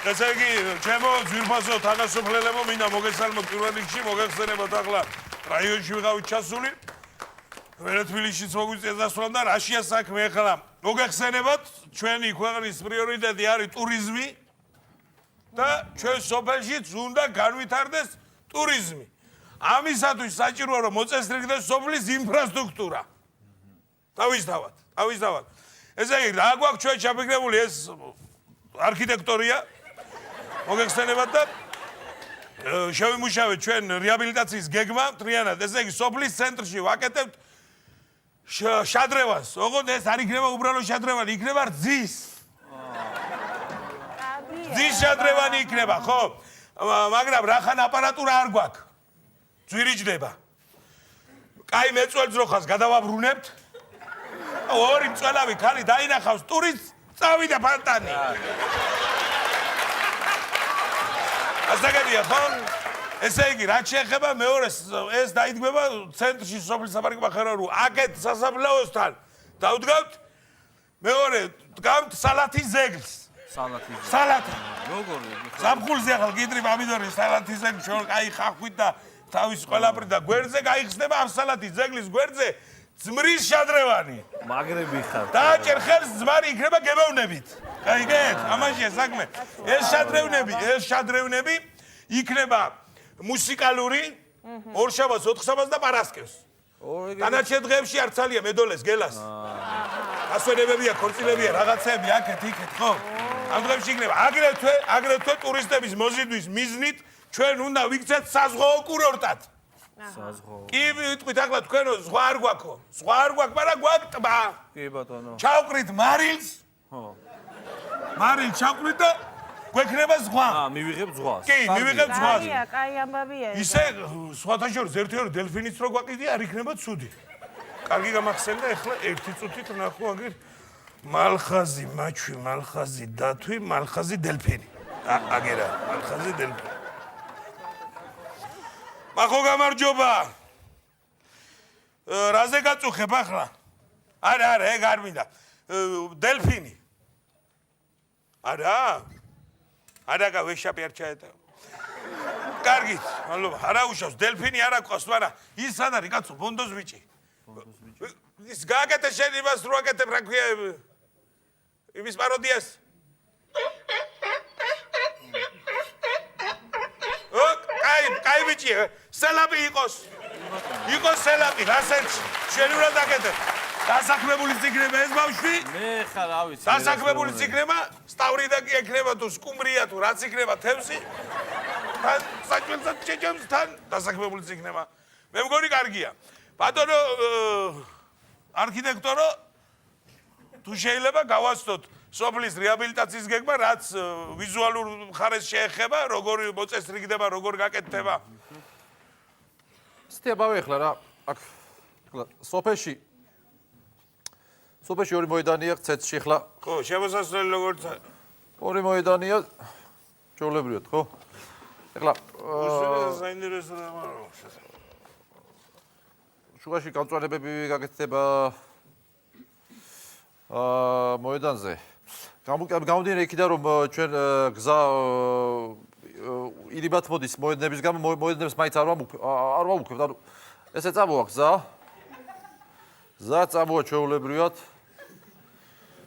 ესე იგი, ჩემო ძვირფასო თანასოფლელებო, მინდა მოგესალმოთ პირველ რიგში, მოგეხსენებათ ახლა რაიონში ვიყავით ჩასული. ვერა თბილისშიც მოგვიწია დასვლა და რაშია საქმე ახლა. მოგეხსენებათ, ჩვენი ქვეყნის პრიორიტეტი არის ტურიზმი და ჩვენ სოფელშიც უნდა განვითარდეს ტურიზმი. ამისათვის საჭიროა რომ მოწესრიგდეს სოფლის ინფრასტრუქტურა. თავისთავად. ესე იგი, რა გვაქვს ჩვენ ჩაფიქრებული ეს არქიტექტორია. მოგეხსენებათ და შევიმუშავეთ ჩვენ რეაბილიტაციის გეგმა მთლიანად. ესე იგი, სოფლის ცენტრში ვაკეთებთ შადრევანს. ოღონდ ეს არ იქნება უბრალო შადრევანი, იქნება რძის. რძის შადრევანი იქნება, ხო? მაგრამ რახან აპარატურა არ გვაქვს. ძვირიჯდება. კაი მეწველ ძროხას გადავაბრუნებთ. ორი მწველავი ქალი დაინახავს ტურის, წავიდა ფანტანი. ასაგებია, ხო? ესე იგი, რაც შეეხება მეორეს, ეს დაიდგმება ცენტრში სოფლის საპარკო ხერხერო. აქეთ სასაფლაოსთან დავდგავთ მეორე, დგავთ სალათის ზეგლს. სალათი. როგორი? ზაფხულზე ახლა კიტრი პომიდორი სალათის ზეგლს შორ კაი ხახვით და თავის ყველაფერი და გვერდზე გაიხსნება ამ სალათის ზეგლის გვერდზე ძმრის შადრევანი. მაგრები ხარ. დააჭერ ხელს ძმარი იქნება გებოვნებით. გაიგეთ? ამაშია საქმე. ეს შადრევნები იქნება მუსიკალური ორშაბათს, ოთხშაბათს და პარასკევს. დანარჩენ დღეებში არ ცალია მედოლეს, გელას. ასვენებებია, ქორწილებია, რაღაცეები აქეთ, იქეთ, ხო? ამ დღეებში იქნება აგრეთვე ტურისტების მოზიდვის მიზნით ჩვენ უნდა ვიქცეთ საზღვაო კურორტად. საზღვაო. კი ვიტყვით ახლა თქვენო ზღვა არ გვაქვს, მაგრამ გვაქვს ტბა. კი ბატონო. ჩავყრით მარილს. ხო. მარილს ჩავყრით და გვექნება ზღვა. მივიღებ ზღვას. კი, მივიღებ ზღვას. კაი ამბავია. ისე სხვათა შორის ერთი-ორი დელფინიც რო გვაყიდია, არ იქნება ცუდი. კარგი გამახსენდა, ეხლა ერთი წუთით ნახო აგერ მალხაზი, მაჩვი, მალხაზი, დათვი, მალხაზი, დელფინი. აგერა, მალხაზი, დელფინი. მახო გამარჯობა. რაზე გაწუხებ ახლა? არა, ეგ არ მინდა. დელფინი. არა გავეშაპი არ ჩაეტა. კარგით, მადლობა. არა უშავს, დელფინი არა გყავს, მაგრამ ის ან არის კაცო, ბონდოს ბიჭი. ის გააკეთე შენ იმას რო აკეთებ, რა ქვია, იმის პაროდიას. კაი ბიჭია, სელაპი იყოს სელაპი, რასერჩი, შენ უნდა დაკეთებ. დასაქმებული ციგნება ეს ბავშვი? მე ხარ, რა ვიცი. დასაქმებული ციგნება, სტავრიდა კი ექნება თუ სკუმბრია თუ რაც იქნება თევზი. თან საჭმელსაც შეჭამს თან დასაქმებული ციგნება. მე მგონი კარგია. ბატონო არქიტექტორო, თუ შეიძლება გავაცნოთ სოფლის რეაბილიტაციის გეგმა, რაც ვიზუალურ მხარეს შეეხება, როგორ მოწესრიგდება, როგორ გაკეთდება. სტებავე ახლა რა, აქ სოფელში ორი მოედანია, ცეცხლში ახლა. ხო, შემოსასვლელი როგორც ორი მოედანია, ჩვეულებრივად, ხო? ახლა საინტერესო რამაა. შუაში გამწვანებები გაკეთდება მოედანზე. გამოდიერი იქიდან რომ ჩვენ გზა ილიბათ მოდის მოედნების გამო, მოედნებს მაინც არ ვამუქებთ. ანუ ესე წამოვა გზა წამოვა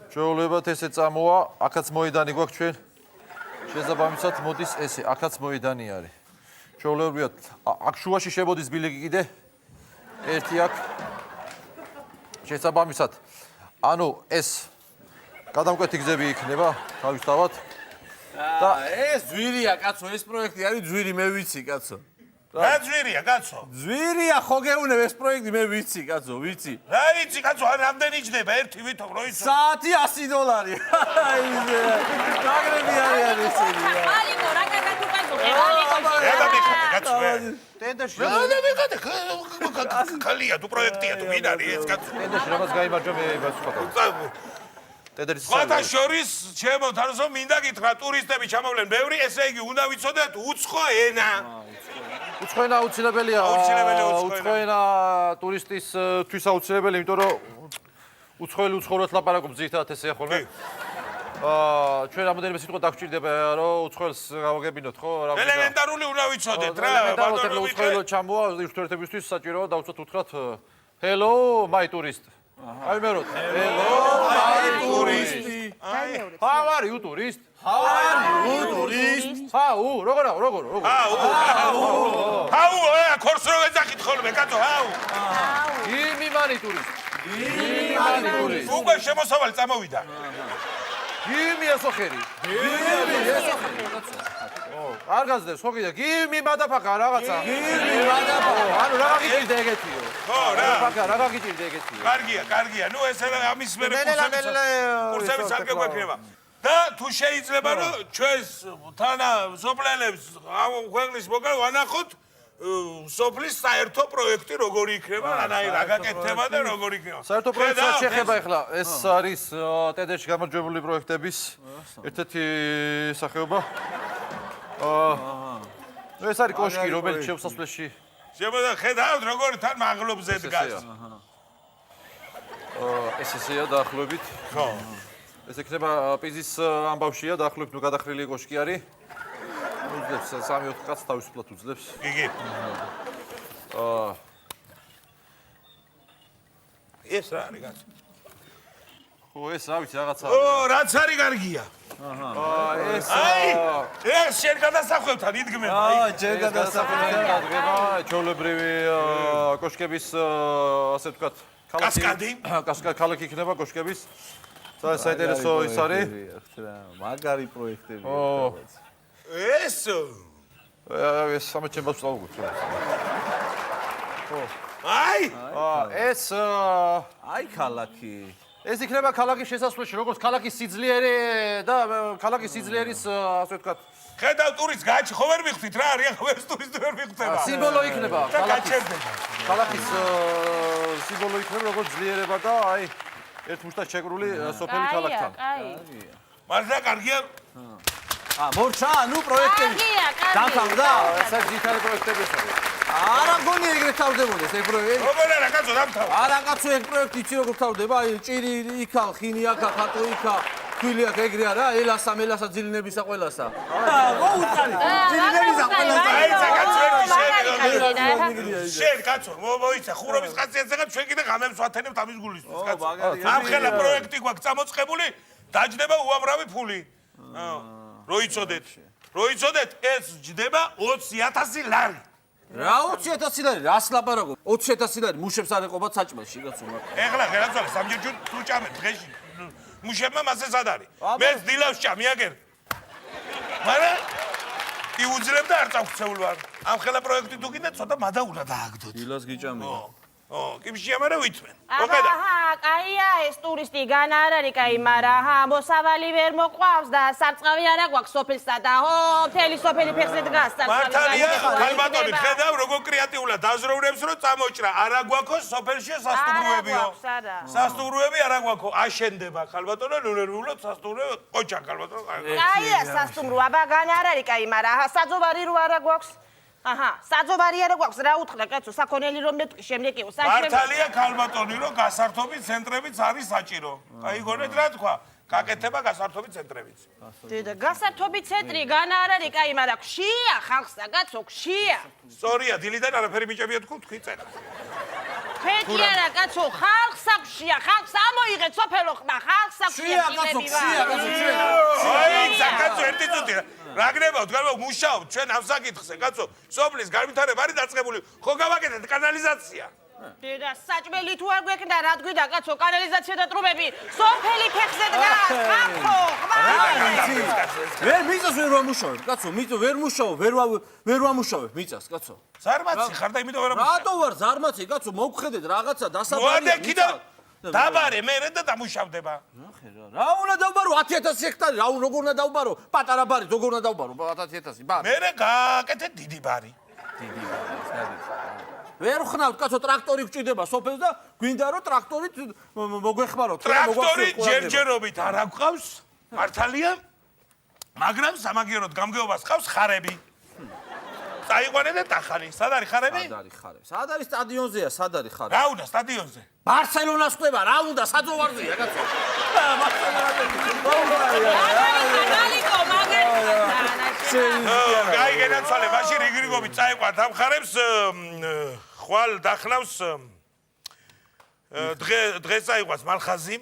ჩვეულებრივად ესე წამოვა, აქაც მოედანი გვაქვს ჩვენ. შესაბამისად მოდის ესე, აქაც მოედანი არის. ჩვეულებრივად აქ შუაში შემოდის ბილიკი კიდე ერთი აქ. შესაბამისად ანუ ეს გადამკვეთი გზები იქნება თავისთავად და ეს ძვირია კაცო, ეს პროექტი არის ძვირი, მე ვიცი კაცო. რა ძვირია კაცო? ძვირია ხო გეუნებ ეს პროექტი, მე ვიცი კაცო, ვიცი. რა ვიცი კაცო, არ რამდენი ჯდება ერთი ვითომ რო იცო. საათი $100. აიზე. მაგრები არიან ესენი. ალიკო, რა გაგათუ კაცო, ალიკო. რა მიყიდე კაცო? ტენდერში რა მიყიდე? ხალია თუ პროექტია თუ მინარი ეს კაცო. ტენდერში რაღაც გაიმარჯვა მე გასვხათა. ტენდერის სხვათა შორის ჩემო თანასწორ მინდა გითხრა, ტურისტები ჩამოვლენ ბევრი, ესე იგი უნდა ვიცოდეთ უცხო ენა. უცხო ენა აუცილებელია. უცხო ენა ტურისტისთვის აუცილებელი, იმიტომ რომ უცხოელი უცხოურად ლაპარაკობს ძირითადად ესეა ხოლმე. ჩვენ რამოდენიმე სიტყვა დაგვჭირდება რომ უცხოელს გავაგებინოთ ხო? ელემენტარული უნდა ვიცოდეთ რა. ბატონო უცხოელო ჩამოა ურთიერთობისთვის საჭიროა დავუცოთ უთხრათ hello my tourist. აი მე რო hello my tourist. How are you tourist? How are you tourist? How? როგორ? ჰაუ, ქორს რო ეძახით ხოლმე, კაცო, ჰაუ. Give me tourist. უკვე შემოსავალი წამოვიდა. Give me ასოხერი. არ გაზდეს ხო კიდე? Give me მადაფაკა რაღაცა. ანუ რა გიჭირდა ეგეთიო? ხო, რა. მადაფაკა რა გიჭირდა ეგეთიო? კარგია. ნუ ეს ამის მერე კურსებიც არ გვექნება. და თუ შეიძლება რომ ჩვენს თანა სოფლელებს ქვეყნის მოგარ ვანახოთ სოფლის საერთო პროექტი როგორი იქნება, რა გაკეთება და როგორი იქნება. საერთო პროექტს შეხება ახლა. ეს არის TED-ში გამარჯვებული პროექტების ერთ-ერთი სახეობა. ეს არის კოშკი, რომელიც შესასვლელში. ხედავთ როგორ თან მაღლობზე დგას. ეს ისეა დაახლოებით. ხო. ეს იქნება პიზის ამბავშია, დაახლოებით ნუ გადახრილი კოშკი არის. უძლებს 3-4 კაცს თავისუფლად უძლებს. იგი. ეს რა არის კაცო? ხო, ეს რა ვიცი რაღაცა. რაც არის კარგია. ეს შენ გადასახლებთან იდგმება. ჯერ გადასახლებთან იდგმება. ჩვეულებრივი კოშკების ასე ვთქვათ, კასკადი იქნება კოშკების. საინტერესო ის არის. მაგარი პროექტები. ეს სამეთ ჩემს წავუგოთ. ეს აი ქალაქი. ეს იქნება ქალაქის შესასვლელში, როგორც ქალაქის სიძლიერე და ქალაქის სიძლიერის ასე ვთქვათ. ხედავ ტურისტს გაჩი ხო ვერ მიხდით რა არის ახლა ეს ტურისტი ვერ მიხდება. სიმბოლო იქნება გაჩერდება. ქალაქის სიმბოლო იქნება როგორც ძლიერება და აი ერთ მუშტად შეკრული სოფელი ქალაქთან. კარგია. მაგრამ კარგია. მორჩა, ნუ პროექტები. დამთავრდა? ეს ძირითადი პროექტებია. არა მგონი ეგრე თავდებოდეს ეგ პროექტი. როგორ არა კაცო დამთავრდა. არა კაცო ეგ პროექტი იცი როგორ თავდება? აი ჭირი იქა, ხინი აქა, ხატო იქა, ქვილი აქ ეგრე არა? ელასა, მელასა, ძილინებისა ყველასა. ხო უწყარი. ძილინებისა ყველასა. აი კაცო შენ კაცო მოიცა ხურობის ხასიათზე ჩვენ კიდე ღამებს ვათენებთ ამის გულისთვის კაცო. ამ ხელა პროექტი გვაქვს წამოწყებული, დაჯდება უამრავი ფული. როიცოდეთ ეს ჯდება 20,000 ლარი. რა 20,000 ლარი? რას ლაპარაკობ? 20,000 ლარი მუშებს არ ეყობათ საჭმელში კაცო. ეხლა ღერაცვალე სამჯერ თუ ჭამეთ დღეში. მუშებმა მასე სად არის? მეც დილავს ჭამი აგერ. მაგრამ იუძლებ და არ წავქცეულ ვარ. ამ ხელა პროექტი თუ კიდე ცოტა მადაულა დააგდოთ. დილას გიჭამე. კიმშია მაგრამ ვითმენ. მოხედა. კაია ეს ტურისტი განა არ არის კაი, მაგრამ მოსავალი ვერ მოყვავს და სარწყავი არა გვაქვს სოფელსა და მთელი სოფელი ფეხზე დგას სარწყავი. მართალია, ქალბატონი, ხედავ როგორ კრეატიულად დაზროვნებს რომ წამოჭრა. არა გვაქვს სოფელში სასტუმროებიო. სასტუმროები არა გვაქვს. აშენდება ქალბატონო, ნერვიულად სასტუმროები ყოჩა ქალბატონო. კაია სასტუმრო, აბა განა არ არის კაი, მაგრამ საძოვარი რო არა გვაქვს. საძოვარი არა გვაქვს, რა უთხრა კაცო, საქონელი რომ მეტყვი, შემდეგ იყო საჭირო. მართალია ქალბატონი, რომ გასართობის ცენტრებიც არის საჭირო. აი გონეთ რა თქვა, გაკეთება გასართობის ცენტრებიც. დედა, გასართობის ცენტრი განა არ არის კაი, მაგრამ ხშია ხალხსა, კაცო, ხშია. სწორია, დილიდან არაფერი მიჭებია თქვი წერა. ფეთი არა კაცო, ხალხსა ხშია, ხალხს ამოიღეთ სოფელო ხმა, ხალხსა ხშია. აი, კაცო, ერთი წუთი რა გნებავთ, მუშაობ ჩვენ ამ საკითხზე, კაცო, სოფლის განვითარება არის დაწყებული. ხო გავაკეთეთ კანალიზაცია. დედა, საჭმელი თუ არ გვექნა, რა თქვი და კაცო, კანალიზაცია და ტრუბები სოფელი ფეხზე დგას, ხალხო, ხმა. ვერ მიწას ვერ ვამუშავებ, კაცო, ვერ მუშაობ, ვერ ვამუშავებ მიწას, კაცო. ზარმაცი ხარ და იმიტომ ვერ ამუშავებ. რატო ვარ ზარმაცი, კაცო, მოგხედეთ რაღაცა დასაბარია. მოადე კიდევ დაბარე მე და დამუშავდება. რა უნდა დავბარო 10,000 ჰექტარი, როგორ უნდა დავბარო? პატარა ბარი, როგორ უნდა დავბარო 10,000 ბარი? მე გააკეთეთ დიდი ბარი. დიდი ბარი, სადაც. ვერ ხნავთ, კაცო, ტრაქტორი გჭირდება სოფელს და გვინდა რომ ტრაქტორით მოგვეხმაროთ. ტრაქტორი ჯერჯერობით არ აქვს, მართალია, მაგრამ სამაგიეროდ გამგეობას ყავს ხარები. წაიყვანე და ტახანი. სად არის ხარები? სად არის ხარები? სად არის სტადიონზეა, სად არის ხარები? რა უნდა სტადიონზე? ბარსელონას ხდება, რა უნდა საძოვარზეა, კაცო. გაიგე ნაცვალე, მაშინ რიგრიგობით წაიყვანთ ამ ხარებს, ხვალ დახნავს დღეს წაიყვანს მალხაზი,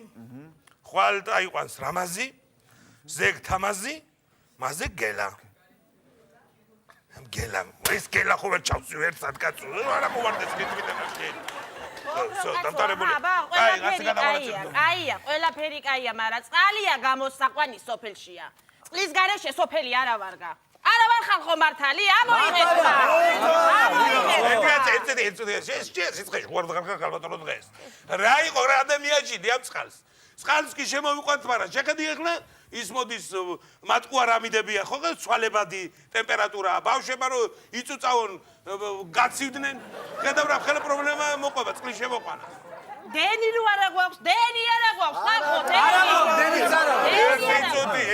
ხვალ წაიყვანს რამაზი, ზეგ თამაზი, მასზე გელა. გელა, ეს გელა ხო ვერ ჩავსვი ერთად კაცო, არა მოვარდეს კეთილი მაშინ. კაია, ყველაფერი კაია, მაგრამ წყალია გამოსაყვანი სოფელშია. წყლის გარეშე სოფელი არა ვარგა. არა ვარ ხალხო მართალი, ამოიღეთ და. რა იყო რა ადამიანჯიდი ამ წყალს? წყალს კი შემოვიყვანთ, მაგრამ შეხედი ახლა ის მოდის მატყუა რამიდებია ხო ცვალებადი ტემპერატურაა ბავშვებმა რომ იწუწავონ გაცივდნენ ხედავ რა ხელი პრობლემა მოყვება წყლის შემოყვანა დენი რო არა გვაქვს ხალხო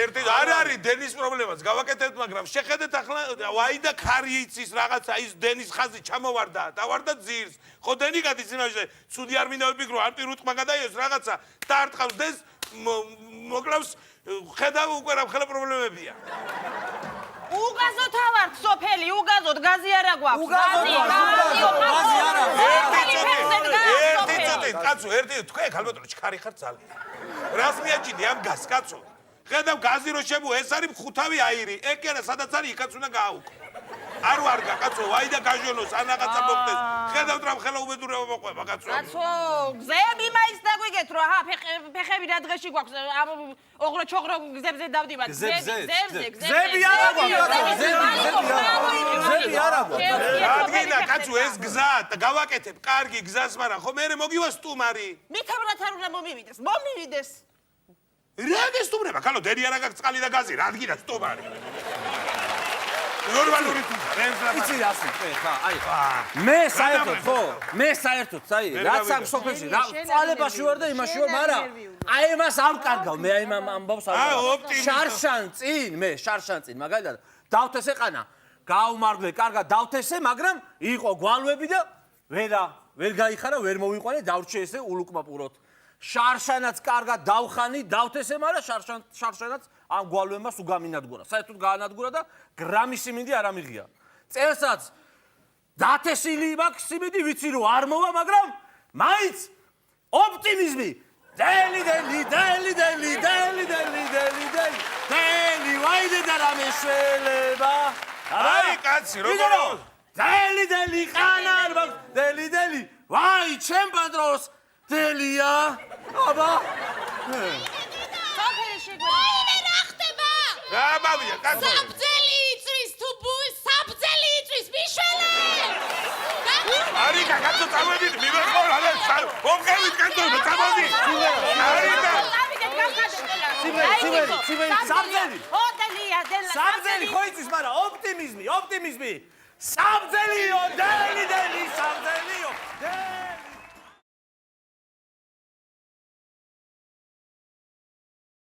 ერთი არ არის დენის პრობლემაც გავაკეთებთ მაგრამ შეხედეთ ახლა ვაი და ქარი იცის რაღაცა ის დენის ხაზი ჩამოვარდა დავარდა ძირს ხო დენი გადის იმაში ცუდი არ მინდა ვიფიქრო არ პირუტყმა გადაიოს რაღაცა და არ ტყავს დენს მოკლავს ხედავ უკვე რა ხელი პრობლემებია უგაზოთ ავართ სოფელი უგაზოთ გაზი არა გვაქვს გაზი არა ერთი წუთი კაცო ერთი თქვენ ხალბატონო ჩქარი ხარ ძალიან რას მიაჭიდი ამ გაზს კაცო ხედავ გაზი რო შემო ეს არის ხუთავი აირი ეგ კი არა სადაც არის იქაც უნდა გააუკლო არ ვარგა კაცო ვაი და გაჟონოს ან რაღაცა მოხდეს ხედავთ რა ხელა უბედურება მოყვება კაცო კაცო გზები მაინც დაგვიგეთ რომ აჰა ფეხები რა დღეში გვაქვს ამ ოღრო ჩოღრო გზებზე დავდივართ გზები არა გვაქვს გზები არა გვაქვს ადგილა კაცო ეს გზა გავაკეთებ კარგი გზას მაგრამ ხო მე მოგივა სტუმარი მითხრათ არ უნდა მომივიდეს რა გესტუმრება კანო დენი არა გაქვს წყალი და გაზი რა ადგილა სტუმარი ნორმალური თუთა იცი რა ხა აი მე საერთოდ ხო მე საერთოდ აი რაც ამ სოფელში რა წალებაში ვარ და იმაში ვარ მაგრამ აი მას არ კარგავ მე აი ამ ამბავს არ შარშან წინ მაგალითად დავთესე ყანა გავმარგლე კარგად დავთესე მაგრამ იყო გვალვები და ვერ გაიხარა ვერ მოვიყვანე დავრჩე ესე ულუკმაპუროთ შარშანაც კარგად დავხანი დავთესე მაგრამ შარშანაც ამ გვალვებმა სულ გამინადგურა. საერთოდ გაანადგურა და გრამი სიმინდი არ ამიღია. წელსაც დათესილი მაქვს სიმინდი ვიცი რომ არ მოვა, მაგრამ მაინც ოპტიმიზმი. დელი ვაიდე და რამე შველება. აი კაცი როგორ დელი ყანარ მაქვს დელი ვაი ჩემ პატრონს დელია. აბა გამავია კაცო საბძელი იწვის თუ საბძელი იწვის მიშველე არი კაცო წამოდით მივეხმარ არა მომგევით კაცო წამოდი საბძელი ხო იცის მაგრამ ოპტიმიზმი საბძელიო დელი